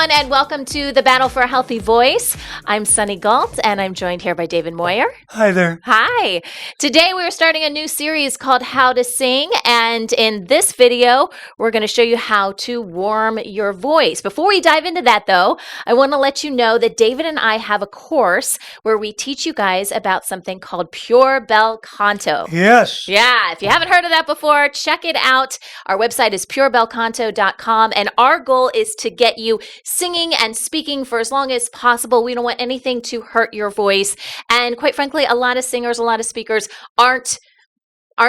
everyone, and welcome to the Battle for a Healthy Voice. I'm Sunny Galt, and I'm joined here by David Moyer. Hi there. Hi. Today we're starting a new series called How to Sing, and in this video, we're going to show you how to warm your voice. Before we dive into that, though, I want to let you know that David and I have a course where we teach you guys about something called Pure Bel Canto. Yes. Yeah, if you haven't heard of that before, check it out. Our website is purebelcanto.com, and our goal is to get you singing and speaking for as long as possible. We don't want anything to hurt your voice. And quite frankly, a lot of singers, a lot of speakers aren't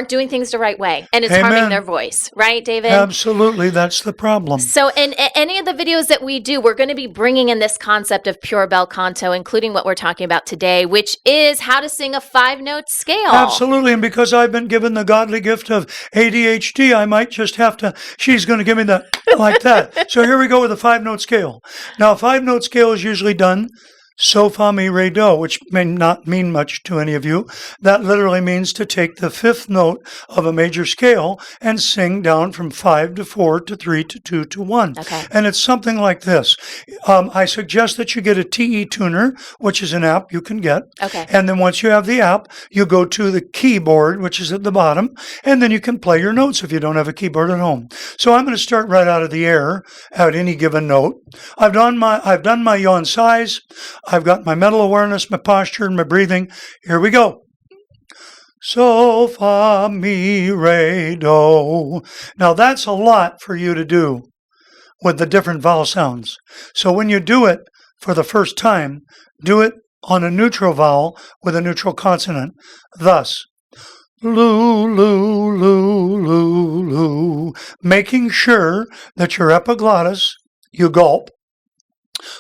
doing things the right way, and it's harming their voice, right, David? Absolutely, that's the problem. So in any of the videos that we do, we're going to be bringing in this concept of Pure Bel Canto, including what we're talking about today, which is how to sing a 5-note scale. Absolutely, and because I've been given the godly gift of ADHD, I might just have to, she's going to give me the, like that. So here we go with a 5-note scale. Now, a 5-note scale is usually done so, fa, mi, re, do, which may not mean much to any of you. That literally means to take the 5th note of a major scale and sing down from 5 to 4 to 3 to 2 to 1. Okay. And it's something like this. I suggest that you get a TE tuner, which is an app you can get. Okay. And then once you have the app, you go to the keyboard, which is at the bottom, and then you can play your notes if you don't have a keyboard at home. So I'm going to start right out of the air at any given note. I've done my yawn size. I've got my mental awareness, my posture, and my breathing. Here we go. So, fa, mi, re, do. Now, that's a lot for you to do with the different vowel sounds. So when you do it for the first time, do it on a neutral vowel with a neutral consonant. Thus, loo, loo, loo, loo, loo. Making sure that your epiglottis, you gulp.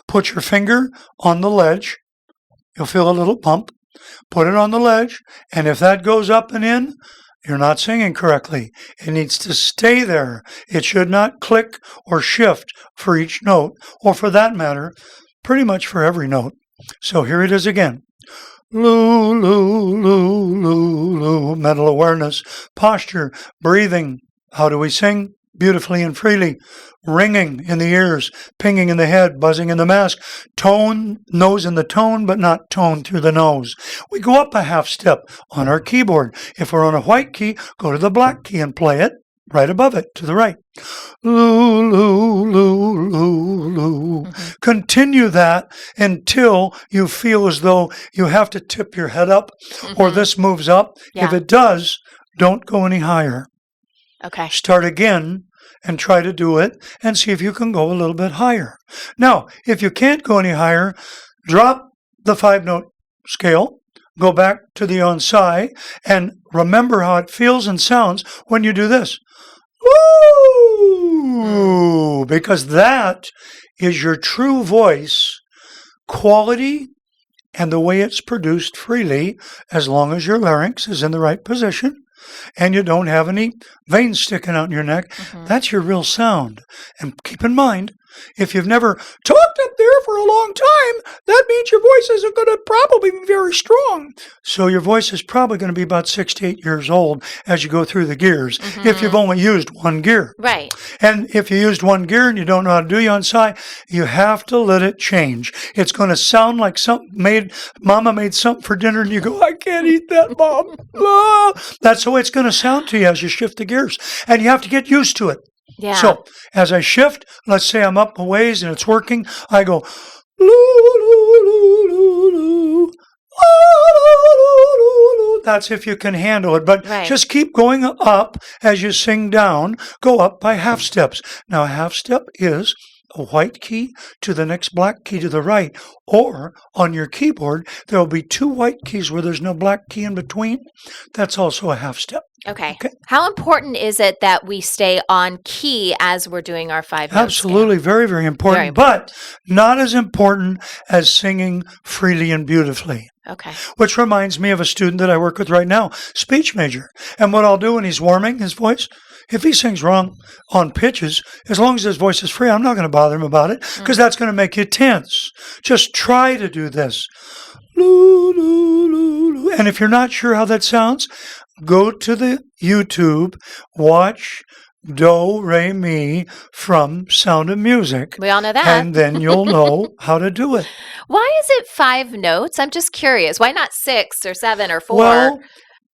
Put your finger on the ledge. You'll feel a little bump. Put it on the ledge, and if that goes up and in, you're not singing correctly. It needs to stay there. It should not click or shift for each note, or for that matter, pretty much for every note. So here it is again. Loo, loo, loo, loo, loo. Mental awareness, posture, breathing. How do we sing? Beautifully and freely. Ringing in the ears, pinging in the head, buzzing in the mask. Tone, nose in the tone, but not tone through the nose. We go up a half step on our keyboard. If we're on a white key, go to the black key and play it right above it to the right. Loo, loo, loo, loo, loo. Mm-hmm. Continue that until you feel as though you have to tip your head up or this moves up. Yeah. If it does, don't go any higher. Okay. Start again and try to do it and see if you can go a little bit higher. Now, if you can't go any higher, drop the 5-note scale, go back to the on si, and remember how it feels and sounds when you do this. Woo! Because that is your true voice quality and the way it's produced freely, as long as your larynx is in the right position and you don't have any veins sticking out in your neck. That's your real sound. And keep in mind, if you've never talked up there for a long time, that means your voice isn't going to probably be very strong. So your voice is probably going to be about 6 to 8 years old as you go through the gears, if you've only used one gear. Right. And if you used one gear and you don't know how to do yawn si, you have to let it change. It's going to sound like something Mama made something for dinner and you go, I can't eat that, Mom. Ah. That's the way it's going to sound to you as you shift the gears. And you have to get used to it. Yeah. So as I shift, let's say I'm up a ways and it's working, I go, loo, loo, loo, loo, loo. That's if you can handle it, but just keep going up as you sing down. Go up by half steps. Now, a half step is a white key to the next black key to the right, or on your keyboard, there will be 2 white keys where there's no black key in between. That's also a half step. Okay. How important is it that we stay on key as we're doing our 5-note Absolutely. scale? Very, very important, but not as important as singing freely and beautifully. Okay. Which reminds me of a student that I work with right now, speech major. And what I'll do when he's warming his voice, if he sings wrong on pitches, as long as his voice is free, I'm not going to bother him about it because that's going to make you tense. Just try to do this. Loo, loo, loo, loo. And if you're not sure how that sounds, go to the YouTube, watch do, re, mi from Sound of Music. We all know that. And then you'll know how to do it. Why is it 5 notes? I'm just curious. Why not 6 or 7 or 4? Well,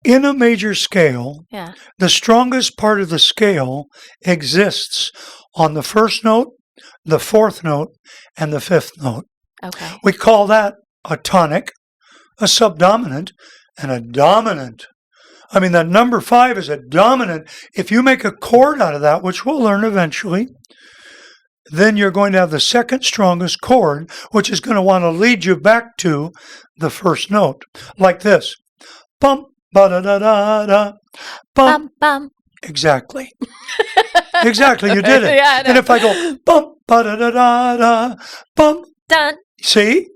in a major scale, yeah. the strongest part of the scale exists on the first note, the fourth note, and the fifth note. Okay. We call that a tonic, a subdominant, and a dominant. I mean, that number 5 is a dominant. If you make a chord out of that, which we'll learn eventually, then you're going to have the second strongest chord, which is going to want to lead you back to the first note, like this. Bum, ba-da-da-da-da, bum, bum. Exactly. Exactly, you did it. Yeah, and if I go, bum, ba-da-da-da-da, bum. Done. See?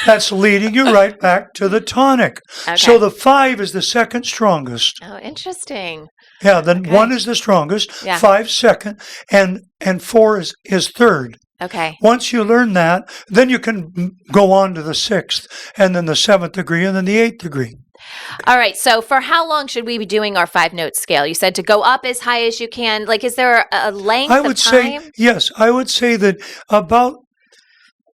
That's leading you right back to the tonic. Okay. So the 5 is the second strongest. Oh, interesting. Yeah, then 1 is the strongest, Yeah. 5 second, and 4 is third. Okay. Once you learn that, then you can go on to the 6th, and then the 7th degree, and then the 8th degree. All right. So for how long should we be doing our 5-note scale? You said to go up as high as you can. Like, is there a length I would of time? say, yes, I would say that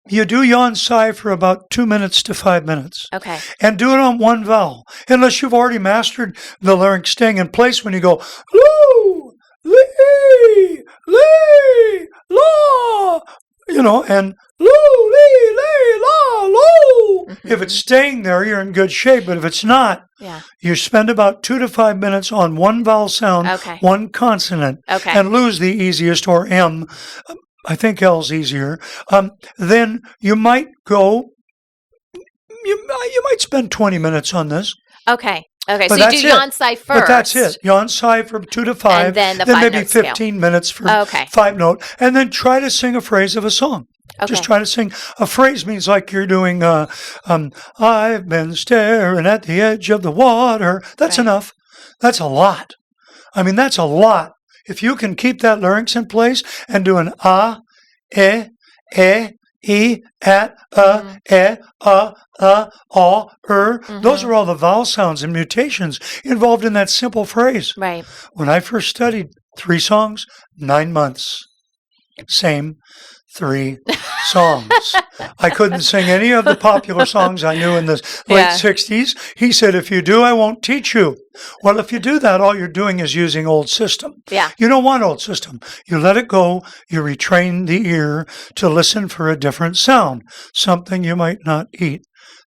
you do yawn sigh for about 2 minutes to 5 minutes. Okay. And do it on one vowel, unless you've already mastered the larynx staying in place when you go, loo, lee, lee, la, and loo, lee, lee, la, loo. Mm-hmm. If it's staying there, you're in good shape. But if it's not, you spend about 2 to 5 minutes on one vowel sound, one consonant, and lose the easiest, or M. I think L's easier. Then you might go. You might spend 20 minutes on this. Okay. Okay. But so you do yawn sigh first. But that's it. Yawn sigh from 2 to 5. And then the maybe 5-note 15 scale. minutes for 5-note. And then try to sing a phrase of a song. Okay. Just try to sing. A phrase means like you're doing, I've been staring at the edge of the water. That's enough. That's a lot. I mean, that's a lot. If you can keep that larynx in place and do an e, at, those are all the vowel sounds and mutations involved in that simple phrase. Right. When I first studied 3 songs, 9 months. Same 3 songs. I couldn't sing any of the popular songs I knew in the late 60s. He said, if you do, I won't teach you. Well, if you do that, all you're doing is using old system. Yeah. You don't want old system. You let it go. You retrain the ear to listen for a different sound, something you might not eat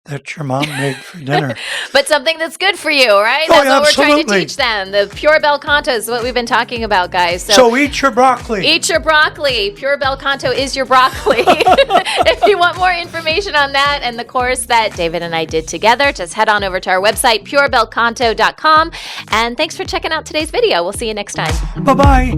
that your mom made for dinner. But something that's good for you, right? Oh, That's what absolutely. we're trying to teach them. The pure bel canto is what we've been talking about, guys. So eat your broccoli. Eat your broccoli. Pure bel canto is your broccoli. If you want more information on that and the course that David and I did together, just head on over to our website, purebelcanto.com. And thanks for checking out today's video. We'll see you next time. Bye-bye.